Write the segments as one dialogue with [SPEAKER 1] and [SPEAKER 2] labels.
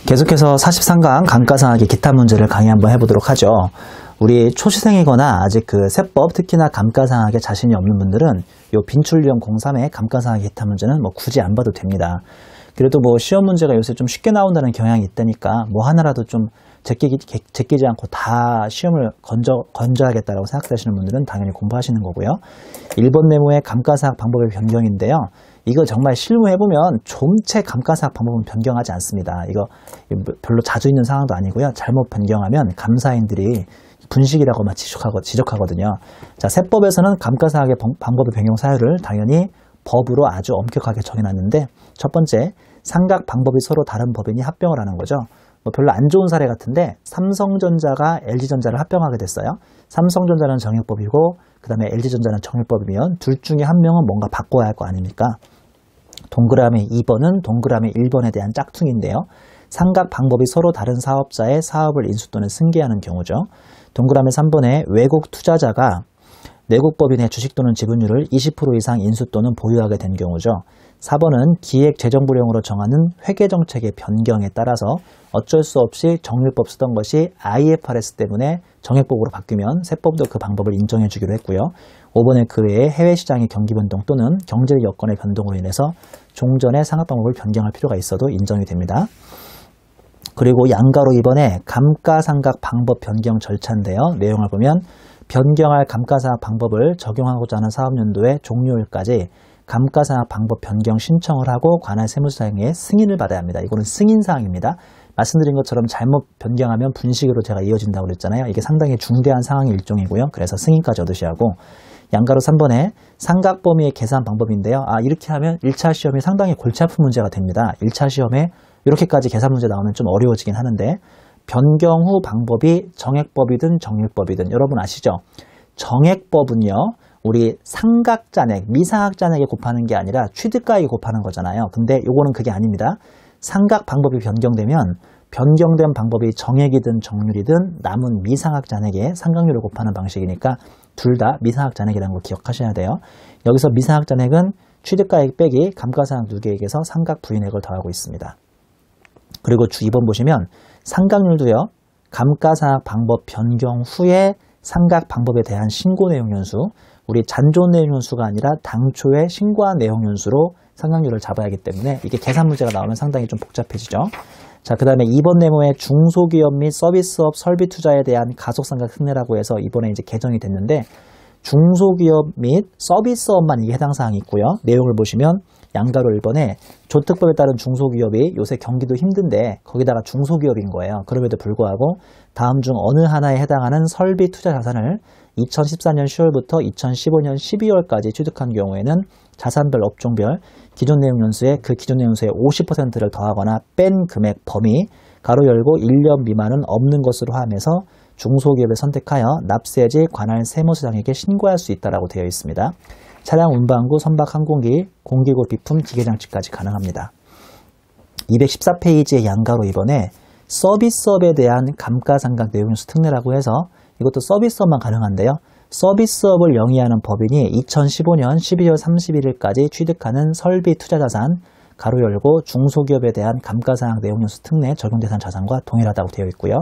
[SPEAKER 1] 계속해서 43강 감가상각의 기타 문제를 강의 한번 해보도록 하죠. 우리 초시생이거나 아직 그 세법, 특히나 감가상각에 자신이 없는 분들은 요 빈출유형 03의 감가상각의 기타 문제는 뭐 굳이 안 봐도 됩니다. 그래도 뭐 시험 문제가 요새 좀 쉽게 나온다는 경향이 있다니까 뭐 하나라도 좀 제끼지 않고 다 시험을 건져야겠다라고 생각하시는 분들은 당연히 공부하시는 거고요. 1번 네모의 감가상각 방법의 변경인데요. 이거 정말 실무해보면 좀채 감가상각 방법은 변경하지 않습니다. 이거 별로 자주 있는 상황도 아니고요. 잘못 변경하면 감사인들이 분식이라고 막 지적하거든요. 자, 세법에서는 감가상각의 방법의 변경 사유를 당연히 법으로 아주 엄격하게 정해놨는데, 첫 번째, 상각 방법이 서로 다른 법인이 합병을 하는 거죠. 뭐 별로 안 좋은 사례 같은데 삼성전자가 LG전자를 합병하게 됐어요. 삼성전자는 정액법이고 그 다음에 LG전자는 정액법이면 둘 중에 한 명은 뭔가 바꿔야 할 거 아닙니까? 동그라미 2번은 동그라미 1번에 대한 짝퉁인데요. 상각 방법이 서로 다른 사업자의 사업을 인수 또는 승계하는 경우죠. 동그라미 3번에 외국 투자자가 내국법인의 주식 또는 지분율을 20% 이상 인수 또는 보유하게 된 경우죠. 4번은 기획재정부령으로 정하는 회계정책의 변경에 따라서 어쩔 수 없이 정률법 쓰던 것이 IFRS 때문에 정액법으로 바뀌면 세법도 그 방법을 인정해 주기로 했고요. 5번에 그 외에 해외시장의 경기변동 또는 경제적 여건의 변동으로 인해서 종전의 상각 방법을 변경할 필요가 있어도 인정이 됩니다. 그리고 양가로 2번에 감가상각 방법 변경 절차인데요. 내용을 보면 변경할 감가상각 방법을 적용하고자 하는 사업연도의 종료일까지 감가상각 방법 변경 신청을 하고 관할 세무서장의 승인을 받아야 합니다. 이거는 승인사항입니다. 말씀드린 것처럼 잘못 변경하면 분식으로 제가 이어진다고 그랬잖아요. 이게 상당히 중대한 상황의 일종이고요. 그래서 승인까지 얻으셔야 하고, 양가로 3번에 상각 범위의 계산 방법인데요. 이렇게 하면 1차 시험이 상당히 골치 아픈 문제가 됩니다. 1차 시험에 이렇게까지 계산 문제 나오면 좀 어려워지긴 하는데, 변경 후 방법이 정액법이든 정률법이든 여러분 아시죠? 정액법은요, 우리 상각잔액, 미상각잔액에 곱하는 게 아니라 취득가액에 곱하는 거잖아요. 근데 요거는 그게 아닙니다. 상각 방법이 변경되면 변경된 방법이 정액이든 정률이든 남은 미상각잔액에 상각률을 곱하는 방식이니까 둘 다 미상각잔액이라는 걸 기억하셔야 돼요. 여기서 미상각잔액은 취득가액 빼기 감가상각 누계액에서 상각 부인액을 더하고 있습니다. 그리고 주 2번 보시면 상각률도요, 감가상각 방법 변경 후에 상각 방법에 대한 신고 내용 연수, 우리 잔존 내용 연수가 아니라 당초에 신고한 내용 연수로 상각률을 잡아야 하기 때문에 이게 계산 문제가 나오면 상당히 좀 복잡해지죠. 자, 그 다음에 2번 네모에 중소기업 및 서비스업 설비 투자에 대한 가속상각 특례라고 해서 이번에 이제 개정이 됐는데, 중소기업 및 서비스업만 이게 해당 사항이 있고요. 내용을 보시면 양가로 1번에 조특법에 따른 중소기업이 요새 경기도 힘든데 거기다가 중소기업인 거예요. 그럼에도 불구하고 다음 중 어느 하나에 해당하는 설비 투자 자산을 2014년 10월부터 2015년 12월까지 취득한 경우에는 자산별 업종별 기존 내용 연수에 그 기존 내용 연수의 50%를 더하거나 뺀 금액 범위 가로 열고 1년 미만은 없는 것으로 하면서 중소기업을 선택하여 납세지 관할 세무서장에게 신고할 수 있다라고 되어 있습니다. 차량 운반구, 선박 항공기, 공기구 비품, 기계장치까지 가능합니다. 214페이지의 양가로 2번에 서비스업에 대한 감가상각 내용연수 특례라고 해서 이것도 서비스업만 가능한데요. 서비스업을 영위하는 법인이 2015년 12월 31일까지 취득하는 설비 투자자산 가로 열고 중소기업에 대한 감가상각 내용연수 특례 적용 대상 자산과 동일하다고 되어 있고요.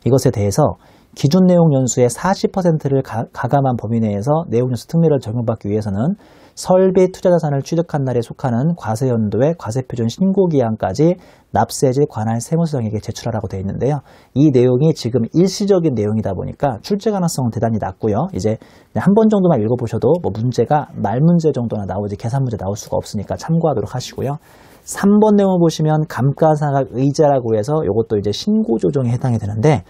[SPEAKER 1] 이것에 대해서 기존 내용 연수의 40%를 가감한 범위 내에서 내용연수 특례를 적용받기 위해서는 설비 투자자산을 취득한 날에 속하는 과세연도의 과세표준 신고기한까지 납세지 관할 세무서장에게 제출하라고 되어 있는데요. 이 내용이 지금 일시적인 내용이다 보니까 출제 가능성은 대단히 낮고요. 이제 한 번 정도만 읽어보셔도 뭐 문제가 말문제 정도나 나오지 계산 문제 나올 수가 없으니까 참고하도록 하시고요. 3번 내용 보시면 감가상각 의제라고 해서 이것도 이제 신고 조정에 해당이 되는데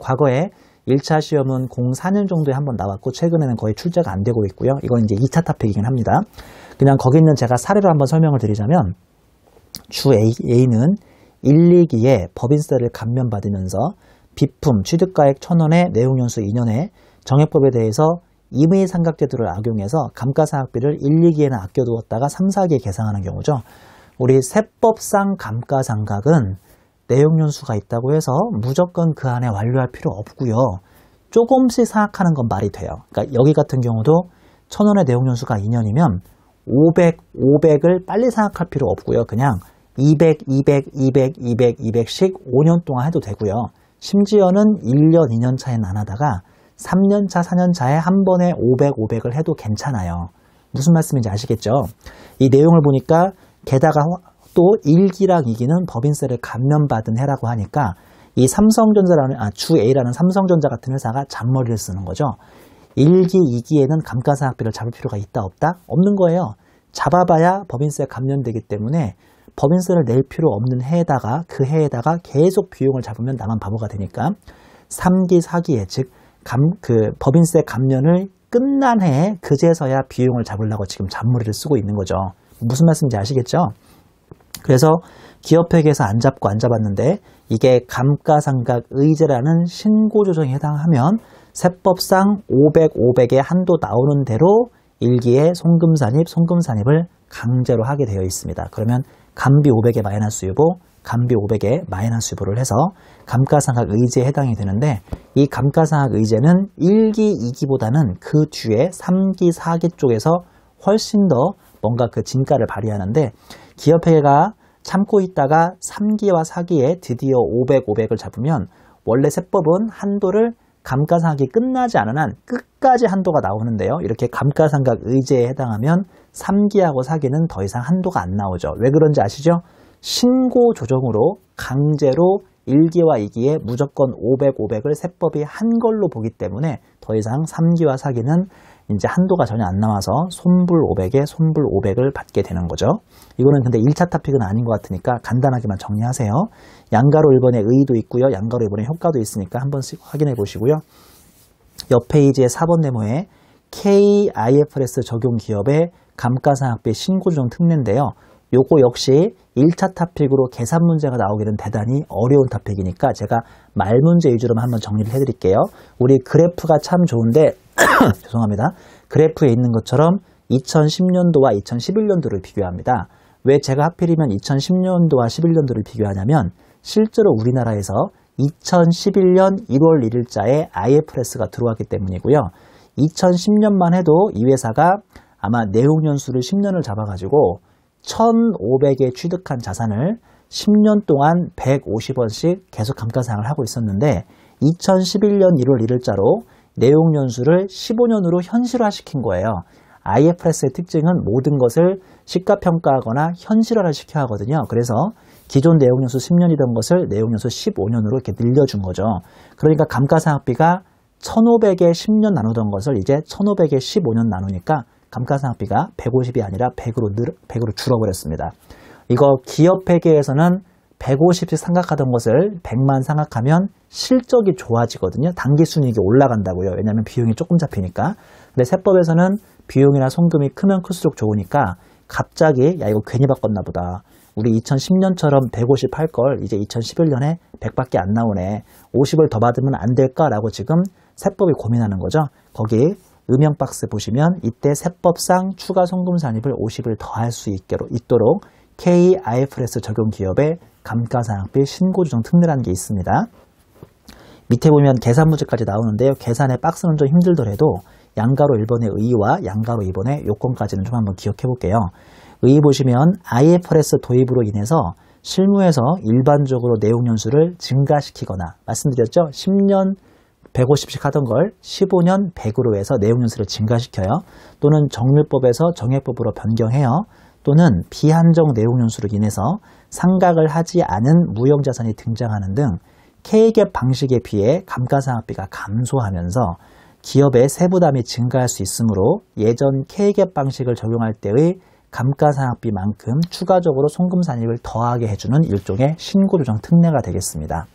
[SPEAKER 1] 과거에 1차 시험은 04년 정도에 한번 나왔고 최근에는 거의 출제가 안 되고 있고요. 이건 이제 2차 토픽이긴 합니다. 그냥 거기 있는 제가 사례로 한번 설명을 드리자면 주 A는 1, 2기에 법인세를 감면받으면서 비품 취득가액 1,000원에 내용연수 2년에 정액법에 대해서 임의상각제도를 악용해서 감가상각비를 1, 2기에는 아껴두었다가 3, 4기에 계상하는 경우죠. 우리 세법상 감가상각은 내용연수가 있다고 해서 무조건 그 안에 완료할 필요 없고요. 조금씩 상각하는 건 말이 돼요. 그러니까 여기 같은 경우도 1,000원의 내용연수가 2년이면 500을 빨리 상각할 필요 없고요. 그냥 200, 200, 200, 200, 200씩 5년 동안 해도 되고요. 심지어는 1년, 2년 차에는 안 하다가 3년 차, 4년 차에 한 번에 500, 500을 해도 괜찮아요. 무슨 말씀인지 아시겠죠? 이 내용을 보니까 게다가 또 1기랑 2기는 법인세를 감면받은 해라고 하니까 이 주 A라는 삼성전자 같은 회사가 잔머리를 쓰는 거죠. 1기, 2기에는 감가상각비를 잡을 필요가 있다 없다? 없는 거예요. 잡아봐야 법인세 감면되기 때문에 법인세를 낼 필요 없는 해에다가 그 해에다가 계속 비용을 잡으면 나만 바보가 되니까 3기, 4기에 즉 법인세 감면을 끝난 해에 그제서야 비용을 잡으려고 지금 잔머리를 쓰고 있는 거죠. 무슨 말씀인지 아시겠죠? 그래서 기업회계에서 안 잡았는데 이게 감가상각 의제라는 신고조정에 해당하면 세법상 500, 500의 한도 나오는 대로 1기에 송금산입을 강제로 하게 되어 있습니다. 그러면 감비 500의 마이너스 유보, 감비 500의 마이너스 유보를 해서 감가상각 의제에 해당이 되는데 이 감가상각 의제는 1기, 2기보다는 그 뒤에 3기, 4기 쪽에서 훨씬 더 뭔가 그 진가를 발휘하는데 기업회계가 참고 있다가 3기와 4기에 드디어 500, 500을 잡으면 원래 세법은 한도를 감가상각이 끝나지 않은 한 끝까지 한도가 나오는데요. 이렇게 감가상각 의제에 해당하면 3기하고 4기는 더 이상 한도가 안 나오죠. 왜 그런지 아시죠? 신고 조정으로 강제로 1기와 2기에 무조건 500, 500을 세법이 한 걸로 보기 때문에 더 이상 3기와 4기는 이제 한도가 전혀 안 나와서 손불 500에 손불 500을 받게 되는 거죠. 이거는 근데 1차 토픽은 아닌 것 같으니까 간단하게만 정리하세요. 양가로 1번의 의의도 있고요. 양가로 1번의 효과도 있으니까 한 번씩 확인해 보시고요. 옆 페이지의 4번 네모에 KIFRS 적용 기업의 감가상각비 신고조정 특례인데요. 요거 역시 1차 토픽으로 계산 문제가 나오기는 대단히 어려운 토픽이니까 제가 말 문제 위주로만 한번 정리를 해드릴게요. 우리 그래프가 참 좋은데 죄송합니다. 그래프에 있는 것처럼 2010년도와 2011년도를 비교합니다. 왜 제가 하필이면 2010년도와 11년도를 비교하냐면 실제로 우리나라에서 2011년 1월 1일자에 IFRS가 들어왔기 때문이고요. 2010년만 해도 이 회사가 아마 내용연수를 10년을 잡아가지고 1,500에 취득한 자산을 10년 동안 150원씩 계속 감가상각을 하고 있었는데 2011년 1월 1일자로 내용연수를 15년으로 현실화시킨 거예요. IFRS의 특징은 모든 것을 시가평가하거나 현실화를 시켜야 하거든요. 그래서 기존 내용연수 10년이던 것을 내용연수 15년으로 이렇게 늘려준 거죠. 그러니까 감가상각비가 1,500에 10년 나누던 것을 이제 1,500에 15년 나누니까 감가상각비가 150이 아니라 100으로 줄어버렸습니다. 이거 기업회계에서는 150씩 상각하던 것을 100만 상각하면 실적이 좋아지거든요. 당기순이익이 올라간다고요. 왜냐하면 비용이 조금 잡히니까. 근데 세법에서는 비용이나 송금이 크면 클수록 좋으니까 갑자기 야 이거 괜히 바꿨나 보다. 우리 2010년처럼 150 할 걸 이제 2011년에 100밖에 안 나오네. 50을 더 받으면 안 될까라고 지금 세법이 고민하는 거죠. 거기 음영 박스 보시면 이때 세법상 추가 송금 산입을 50을 더 할 수 있도록 KIFRS 적용 기업의 감가상각비 신고조정 특례라는 게 있습니다. 밑에 보면 계산 문제까지 나오는데요. 계산의 박스는 좀 힘들더라도 양가로 1번의 의의와 양가로 2번의 요건까지는 좀 한번 기억해 볼게요. 의의 보시면 IFRS 도입으로 인해서 실무에서 일반적으로 내용연수를 증가시키거나 말씀드렸죠. 10년 150씩 하던 걸 15년 100으로 해서 내용연수를 증가시켜요. 또는 정률법에서 정액법으로 변경해요. 또는 비한정 내용연수로 인해서 상각을 하지 않은 무형자산이 등장하는 등 K갭 방식에 비해 감가상각비가 감소하면서 기업의 세부담이 증가할 수 있으므로 예전 K갭 방식을 적용할 때의 감가상각비만큼 추가적으로 송금산입을 더하게 해주는 일종의 신고조정 특례가 되겠습니다.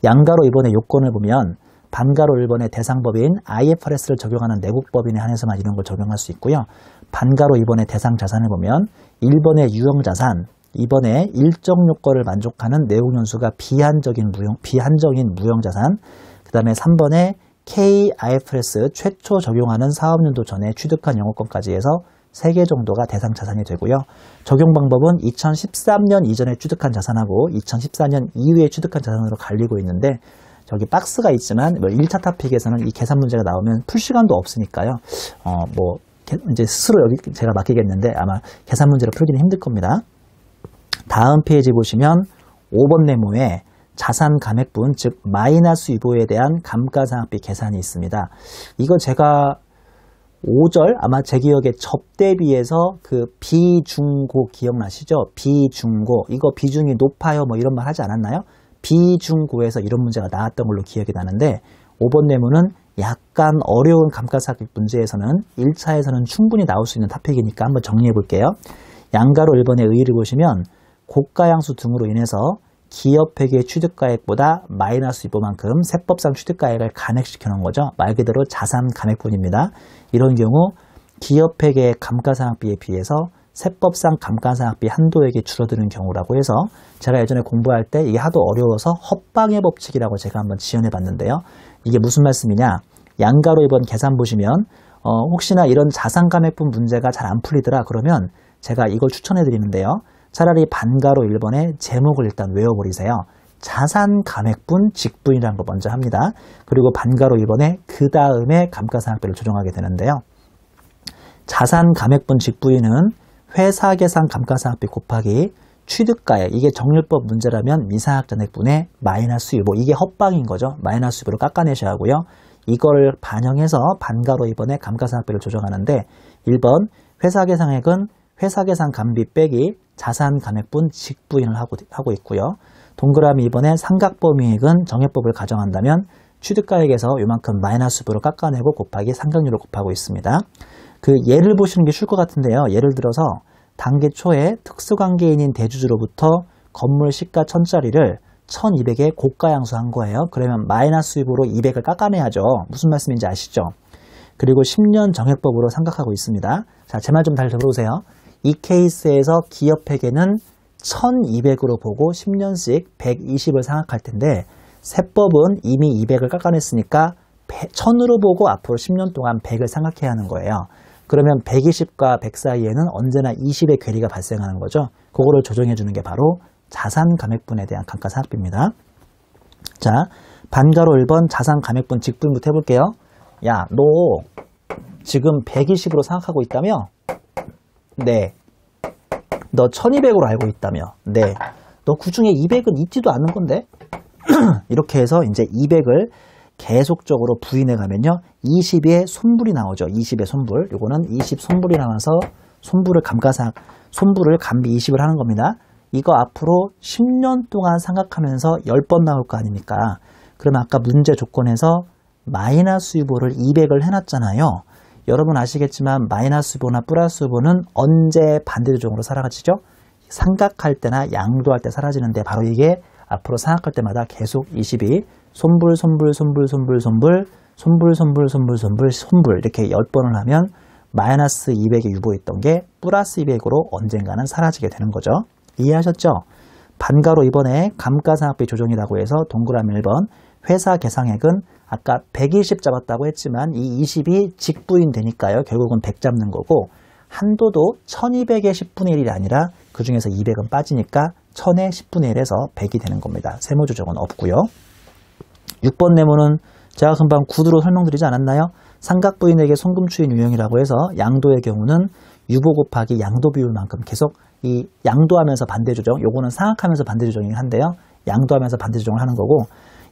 [SPEAKER 1] 양가로 1번의 요건을 보면 반가로 1번의 대상법인 IFRS를 적용하는 내국법인에 한해서만 이런 걸 적용할 수 있고요. 반가로 2번의 대상 자산을 보면 1번의 유형자산, 2번의 일정 요건을 만족하는 내용연수가 비한적인 무형자산, 그 다음에 3번의 KIFRS 최초 적용하는 사업연도 전에 취득한 영업권까지 해서 3개 정도가 대상 자산이 되고요. 적용 방법은 2013년 이전에 취득한 자산하고 2014년 이후에 취득한 자산으로 갈리고 있는데 저기 박스가 있지만 1차 토픽에서는 이 계산 문제가 나오면 풀 시간도 없으니까요. 이제 스스로 여기 제가 맡기겠는데 아마 계산 문제를 풀기는 힘들 겁니다. 다음 페이지 보시면 5번 네모에 자산 감액분, 즉 마이너스 유보에 대한 감가상각비 계산이 있습니다. 이거 제가 5절 아마 제 기억에 접대비에서 그 비중고 기억나시죠? 비중고, 이거 비중이 높아요 뭐 이런 말 하지 않았나요? 비중고에서 이런 문제가 나왔던 걸로 기억이 나는데 5번 네모는 약간 어려운 감가상각비 문제에서는 1차에서는 충분히 나올 수 있는 토픽이니까 한번 정리해 볼게요. 양가로 1번의 의의를 보시면 고가양수 등으로 인해서 기업회계의 취득가액보다 마이너스 유보만큼 세법상 취득가액을 감액시켜 놓은 거죠. 말 그대로 자산 감액분입니다. 이런 경우 기업회계의 감가상각비에 비해서 세법상 감가상각비 한도액이 줄어드는 경우라고 해서 제가 예전에 공부할 때 이게 하도 어려워서 헛방의 법칙이라고 제가 한번 지원해 봤는데요. 이게 무슨 말씀이냐? 양가로 2번 계산 보시면 혹시나 이런 자산 감액분 문제가 잘 안 풀리더라 그러면 제가 이걸 추천해 드리는데요. 차라리 반가로 1번의 제목을 일단 외워버리세요. 자산 감액분 직분이라는 거 먼저 합니다. 그리고 반가로 1번에 그 다음에 감가상각비를 조정하게 되는데요. 자산 감액분 직분은 회사 계산 감가상각비 곱하기 취득가액, 이게 정률법 문제라면 미상학자액분의 마이너스 유보, 이게 헛방인 거죠. 마이너스 유보를 깎아내셔야 하고요. 이걸 반영해서 반가로 2번에 감가상각비를 조정하는데 1번 회사 계산액은 회사 계산 감비 빼기 자산 감액분 직부인을 하고 있고요. 동그라미 2번에 삼각범위액은 정액법을 가정한다면 취득가액에서 이만큼 마이너스 유보를 깎아내고 곱하기 상각률을 곱하고 있습니다. 그 예를 보시는 게 쉬울 것 같은데요. 예를 들어서 단기 초에 특수관계인인 대주주로부터 건물 시가 1000짜리를 1200에 고가양수한 거예요. 그러면 마이너스 유보로 200을 깎아내야죠. 무슨 말씀인지 아시죠? 그리고 10년 정액법으로 생각하고 있습니다. 자, 제 말 좀 잘 들어보세요. 이 케이스에서 기업회계는 1200으로 보고 10년씩 120을 생각할 텐데 세법은 이미 200을 깎아냈으니까 1000으로 보고 앞으로 10년 동안 100을 생각해야 하는 거예요. 그러면 120과 100 사이에는 언제나 20의 괴리가 발생하는 거죠. 그거를 조정해 주는 게 바로 자산 감액분에 대한 감가상각비입니다. 자, 반가로 1번 자산 감액분 직분부터 해볼게요. 야, 너 지금 120으로 생각하고 있다며? 네. 너 1200으로 알고 있다며? 네. 너 그중에 200은 있지도 않는 건데? 이렇게 해서 이제 200을 계속적으로 부인해 가면요. 20의 손불이 나오죠. 20의 손불. 요거는 20 손불이 나와서 손불을 감비 20을 하는 겁니다. 이거 앞으로 10년 동안 생각하면서 10번 나올 거 아닙니까? 그러면 아까 문제 조건에서 마이너스 유보를 200을 해놨잖아요. 여러분 아시겠지만 마이너스 유보나 플러스 유보는 언제 반대조정으로 사라지죠? 삼각할 때나 양도할 때 사라지는데 바로 이게 앞으로 생각할 때마다 계속 20이 손불 이렇게 10번을 하면 마이너스 200에 유보했던 게 플러스 200으로 언젠가는 사라지게 되는 거죠. 이해하셨죠? 반가로 이번에 감가상각비 조정이라고 해서 동그라미 1번 회사 계상액은 아까 120 잡았다고 했지만 이 20이 직부인 되니까요. 결국은 100 잡는 거고 한도도 1200의 10분의 1이 아니라 그 중에서 200은 빠지니까 1000의 10분의 1에서 100이 되는 겁니다. 세무조정은 없고요. 6번 네모는 제가 금방 구두로 설명드리지 않았나요? 삼각부인에게 송금추인 유형이라고 해서 양도의 경우는 유보 곱하기 양도 비율만큼 계속 이 양도하면서 반대조정, 요거는 상각하면서 반대조정이긴 한데요. 양도하면서 반대조정을 하는 거고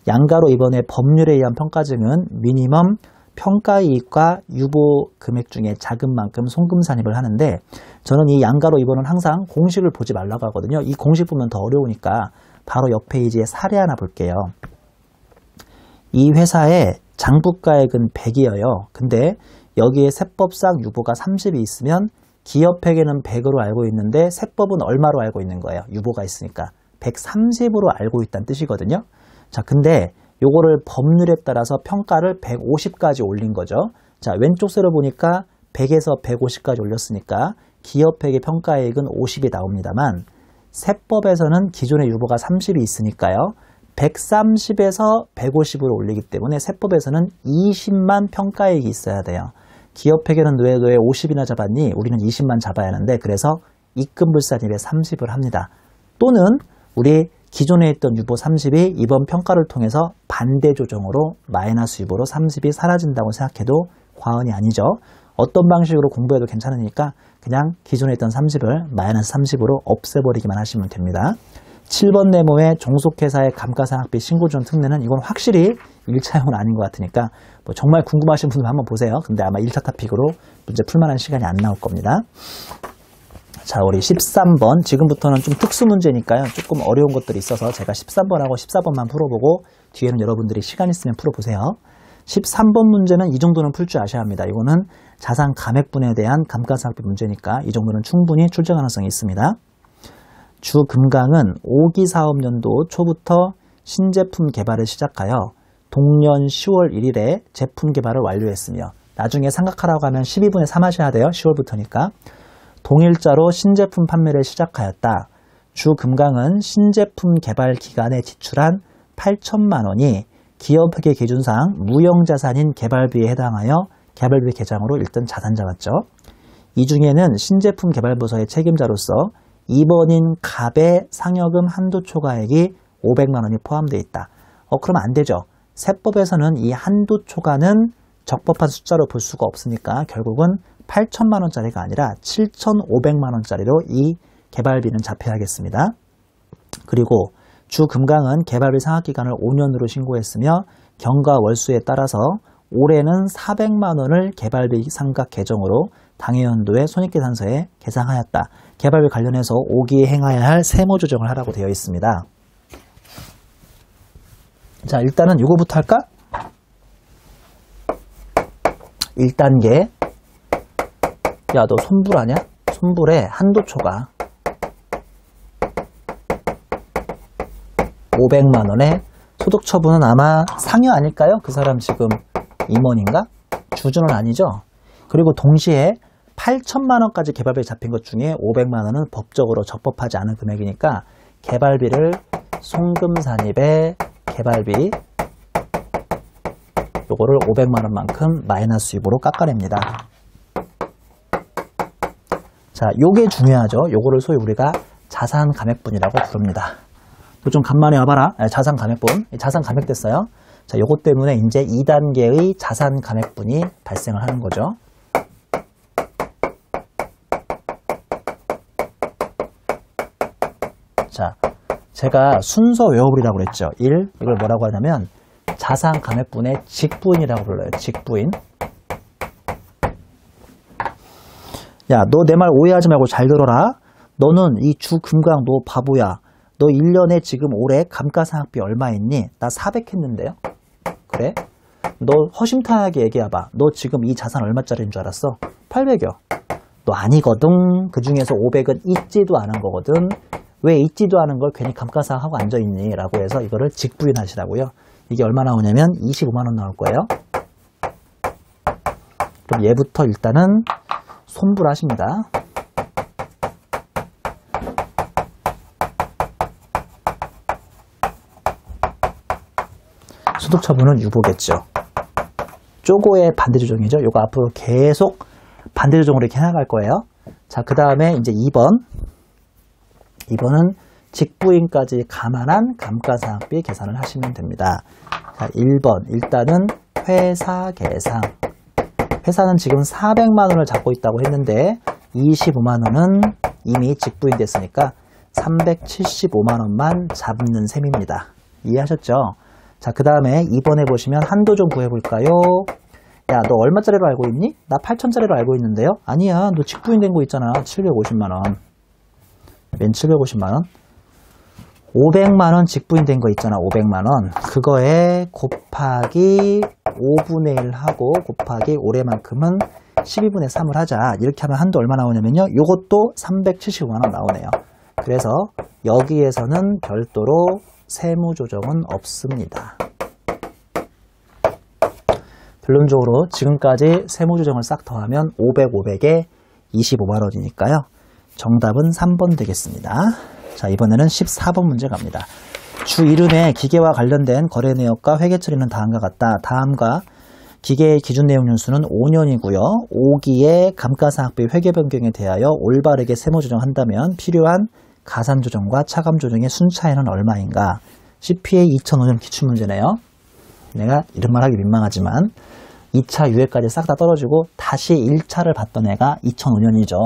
[SPEAKER 1] 양가로 이번에 법률에 의한 평가증은 미니멈 평가이익과 유보 금액 중에 작은 만큼 송금 산입을 하는데 저는 이 양가로 이번은 항상 공식을 보지 말라고 하거든요. 이 공식 보면 더 어려우니까 바로 옆 페이지에 사례 하나 볼게요. 이 회사의 장부가액은 100이에요. 근데 여기에 세법상 유보가 30이 있으면 기업회계는 100으로 알고 있는데 세법은 얼마로 알고 있는 거예요? 유보가 있으니까 130으로 알고 있다는 뜻이거든요. 자, 근데 요거를 법률에 따라서 평가를 150까지 올린 거죠. 자, 왼쪽 세로 보니까 100에서 150까지 올렸으니까 기업회계 평가액은 50이 나옵니다만 세법에서는 기존의 유보가 30이 있으니까요. 130에서 150으로 올리기 때문에 세법에서는 20만 평가액이 있어야 돼요. 기업회계는 왜 50이나 잡았니? 우리는 20만 잡아야 하는데 그래서 입금불산입에 30을 합니다. 또는 우리 기존에 있던 유보 30이 이번 평가를 통해서 반대 조정으로 마이너스 유보로 30이 사라진다고 생각해도 과언이 아니죠. 어떤 방식으로 공부해도 괜찮으니까 그냥 기존에 있던 30을 마이너스 30으로 없애버리기만 하시면 됩니다. 7번 네모의 종속회사의 감가상각비 신고전 특례는 이건 확실히 1차형은 아닌 것 같으니까 뭐 정말 궁금하신 분들 한번 보세요. 근데 아마 1차 토픽으로 문제 풀만한 시간이 안 나올 겁니다. 자, 우리 13번. 지금부터는 좀 특수 문제니까요. 조금 어려운 것들이 있어서 제가 13번하고 14번만 풀어보고 뒤에는 여러분들이 시간 있으면 풀어보세요. 13번 문제는 이 정도는 풀 줄 아셔야 합니다. 이거는 자산 감액분에 대한 감가상각비 문제니까 이 정도는 충분히 출제 가능성이 있습니다. 주금강은 5기 사업년도 초부터 신제품 개발을 시작하여 동년 10월 1일에 제품 개발을 완료했으며 나중에 삼각하라고 하면 12분의 3 하셔야 돼요. 10월부터니까. 동일자로 신제품 판매를 시작하였다. 주금강은 신제품 개발 기간에 지출한 8천만 원이 기업회계 기준상 무형자산인 개발비에 해당하여 개발비 계장으로 일단 자산 잡았죠. 이 중에는 신제품 개발 부서의 책임자로서 2번인 갑의 상여금 한도 초과액이 500만 원이 포함되어 있다. 그러면 안 되죠. 세법에서는 이 한도 초과는 적법한 숫자로 볼 수가 없으니까 결국은 8천만 원짜리가 아니라 7,500만 원짜리로 이 개발비는 잡혀야겠습니다. 그리고 주금강은 개발비 상각기간을 5년으로 신고했으며 경과 월수에 따라서 올해는 400만 원을 개발비 상각 계정으로 당해연도의 손익계산서에 계상하였다. 개발비 관련해서 5기에 행해야 할 세무조정을 하라고 되어 있습니다. 자, 일단은 이거부터 할까? 1단계. 야, 너 손불 아냐? 손불에 한도 초과 500만 원에 소득 처분은 아마 상여 아닐까요? 그 사람 지금 임원인가? 주주는 아니죠? 그리고 동시에 8천만 원까지 개발비에 잡힌 것 중에 500만 원은 법적으로 적법하지 않은 금액이니까 개발비를 송금산입의 개발비 요거를 500만 원만큼 마이너스 수입으로 깎아냅니다. 자, 요게 중요하죠. 요거를 소위 우리가 자산 감액분이라고 부릅니다. 또 좀 간만에 와봐라. 자산 감액분. 자산 감액됐어요. 자, 요것 때문에 이제 2단계의 자산 감액분이 발생을 하는 거죠. 자, 제가 순서 외워버리라고 그랬죠. 1. 이걸 뭐라고 하냐면 자산 감액분의 직부인이라고 불러요. 직부인. 야, 너 내 말 오해하지 말고 잘 들어라. 너는 이 주금강 너 바보야. 너 1년에 지금 올해 감가상각비 얼마 있니? 나 400 했는데요. 그래? 너 허심탄회하게 얘기해봐. 너 지금 이 자산 얼마짜리인 줄 알았어? 800여. 너 아니거든. 그 중에서 500은 있지도 않은 거거든. 왜 있지도 않은 걸 괜히 감가상각하고 앉아있니? 라고 해서 이거를 직부인하시라고요. 이게 얼마 나오냐면 25만 원 나올 거예요. 그럼 얘부터 일단은 손불하십니다. 소득처분은 유보겠죠. 쪼고의 반대조정이죠. 요거 앞으로 계속 반대조정으로 이렇게 해나갈 거예요. 자, 그 다음에 이제 2번은 직부인까지 감안한 감가상각비 계산을 하시면 됩니다. 자, 1번. 일단은 회사 계상. 회사는 지금 400만 원을 잡고 있다고 했는데 25만 원은 이미 직부인 됐으니까 375만 원만 잡는 셈입니다. 이해하셨죠? 자, 그 다음에 2번에 보시면 한도 좀 구해볼까요? 야, 너 얼마짜리로 알고 있니? 나 8천짜리로 알고 있는데요? 아니야, 너 직부인 된 거 있잖아. 750만 원. 웬 750만 원? 500만 원 직부인 된 거 있잖아. 500만 원. 그거에 곱하기 5분의 1 하고 곱하기 올해만큼은 12분의 3을 하자. 이렇게 하면 한도 얼마 나오냐면요. 요것도 375만 원 나오네요. 그래서 여기에서는 별도로 세무조정은 없습니다. 결론적으로 지금까지 세무조정을 싹 더하면 500, 500에 25만 원이니까요. 정답은 3번 되겠습니다. 자, 이번에는 14번 문제 갑니다. 주 이름에 기계와 관련된 거래 내역과 회계 처리는 다음과 같다. 다음과 기계의 기준 내용 연수는 5년이고요. 5기의 감가상각비 회계 변경에 대하여 올바르게 세무조정한다면 필요한 가산조정과 차감조정의 순차에는 얼마인가? CPA 2005년 기출문제네요. 내가 이런 말 하기 민망하지만 2차 유예까지 싹 다 떨어지고 다시 1차를 받던 해가 2005년이죠.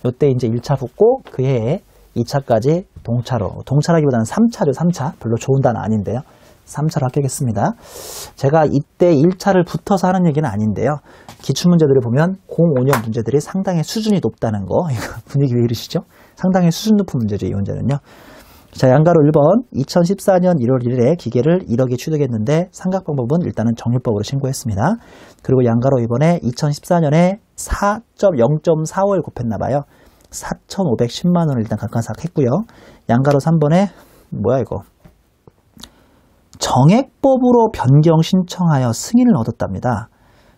[SPEAKER 1] 요때 이제 1차 붙고 그 해에 2차까지 동차라기보다는 3차죠. 3차. 별로 좋은 단어 아닌데요. 3차로 합격했습니다. 제가 이때 1차를 붙어서 하는 얘기는 아닌데요. 기출문제들을 보면 05년 문제들이 상당히 수준이 높다는 거. 이거 분위기 왜 이러시죠? 상당히 수준 높은 문제죠. 이 문제는요. 자, 양가로 1번 2014년 1월 1일에 기계를 1억에 취득했는데 삼각방법은 일단은 정률법으로 신고했습니다. 그리고 양가로 2번에 2014년에 0.45을 곱했나봐요. 4,510만 원을 일단 감가상각했고요. 양가로 3번에 뭐야 이거? 정액법으로 변경 신청하여 승인을 얻었답니다.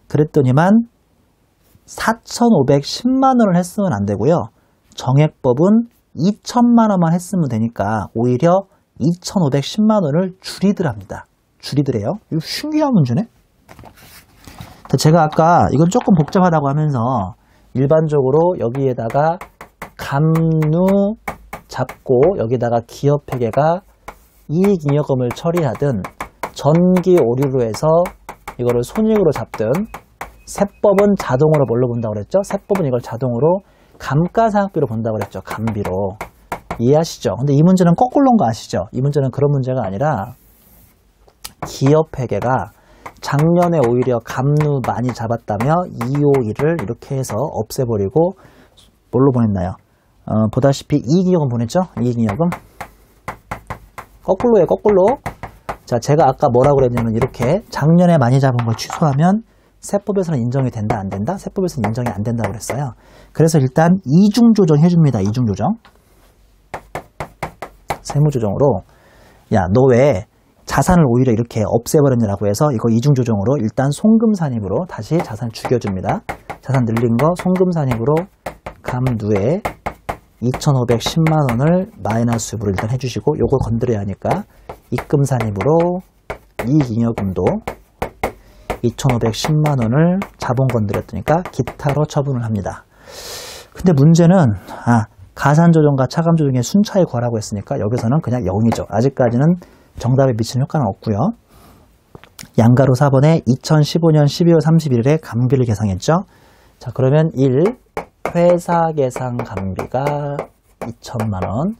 [SPEAKER 1] 그랬더니만 4,510만 원을 했으면 안 되고요. 정액법은 2천만 원만 했으면 되니까 오히려 2,510만 원을 줄이더랍니다. 줄이더래요. 이거 신기한 문제네. 제가 아까 이건 조금 복잡하다고 하면서 일반적으로 여기에다가 감누 잡고 여기다가 기업회계가 이익잉여금을 처리하든 전기 오류로 해서 이거를 손익으로 잡든 세법은 자동으로 뭘로 본다고 그랬죠? 세법은 이걸 자동으로 감가상각비로 본다고 그랬죠. 감비로. 이해하시죠? 근데 이 문제는 거꾸로 온 거 아시죠? 이 문제는 그런 문제가 아니라 기업회계가 작년에 오히려 감누 많이 잡았다며 251을 이렇게 해서 없애버리고 뭘로 보냈나요? 보다시피 이익잉여금 보냈죠? 이익잉여금. 거꾸로예요. 거꾸로. 자, 제가 아까 뭐라고 그랬냐면 이렇게 작년에 많이 잡은 걸 취소하면 세법에서는 인정이 된다 안 된다? 세법에서는 인정이 안 된다고 그랬어요. 그래서 일단 이중조정 해줍니다. 이중조정. 세무조정으로 야, 너 왜 자산을 오히려 이렇게 없애버렸냐라고 해서 이거 이중조정으로 일단 송금산입으로 다시 자산을 죽여줍니다. 자산 늘린 거 송금산입으로 감누에 2,510만 원을 마이너스부로 일단 해주시고 요거 건드려야 하니까 입금산입으로 이익잉여금도 2,510만 원을 자본 건드렸으니까 기타로 처분을 합니다. 근데 문제는 가산조정과 차감조정의 순차에 거라고 했으니까 여기서는 그냥 0이죠. 아직까지는 정답에 미치는 효과는 없고요. 양가로 4번에 2015년 12월 31일에 감비를 계상했죠. 자, 그러면 1. 회사 계상 감비가 2천만 원.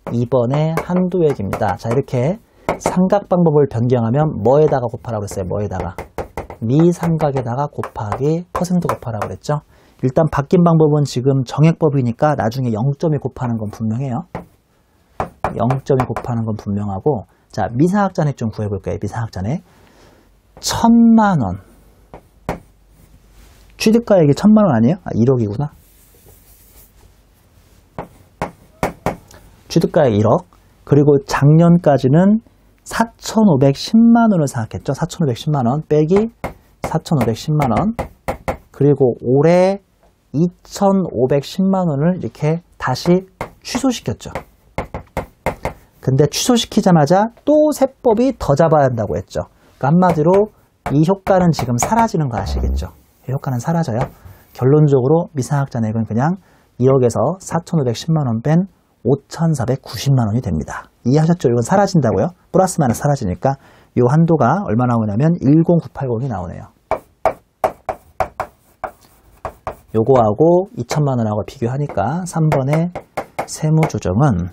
[SPEAKER 1] 2번에 한도액입니다. 자, 이렇게 삼각방법을 변경하면 뭐에다가 곱하라고 그랬어요? 뭐에다가? 미삼각에다가 곱하기 퍼센트 곱하라고 그랬죠. 일단 바뀐 방법은 지금 정액법이니까 나중에 0.2 곱하는 건 분명해요. 0.2 곱하는 건 분명하고, 자, 미상학잔액 좀 구해볼까요? 미상학잔액 1,000만 원. 취득가액이 1,000만 원 아니에요? 1억이구나. 취득가액 1억. 그리고 작년까지는 4,510만 원을 생각했죠. 4,510만 원 빼기 4,510만 원. 그리고 올해 2,510만 원을 이렇게 다시 취소시켰죠. 근데 취소시키자마자 또 세법이 더 잡아야 한다고 했죠. 그러니까 한마디로 이 효과는 지금 사라지는 거 아시겠죠? 이 효과는 사라져요. 결론적으로 미상학잔액은 그냥 2억에서 4,510만 원 뺀 5,490만 원이 됩니다. 이해하셨죠? 이건 사라진다고요? 플러스 마이너스 사라지니까 이 한도가 얼마 나오냐면 10980이 나오네요. 요거하고 2천만 원하고 비교하니까 3번의 세무조정은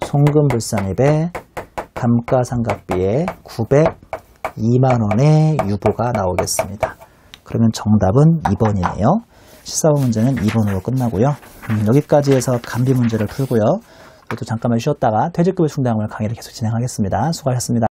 [SPEAKER 1] 송금불산입에 감가상각비에 902만 원의 유보가 나오겠습니다. 그러면 정답은 2번이네요. 시사원 문제는 2번으로 끝나고요. 여기까지 해서 감비 문제를 풀고요. 또 잠깐만 쉬었다가 퇴직급여 충당을 강의를 계속 진행하겠습니다. 수고하셨습니다.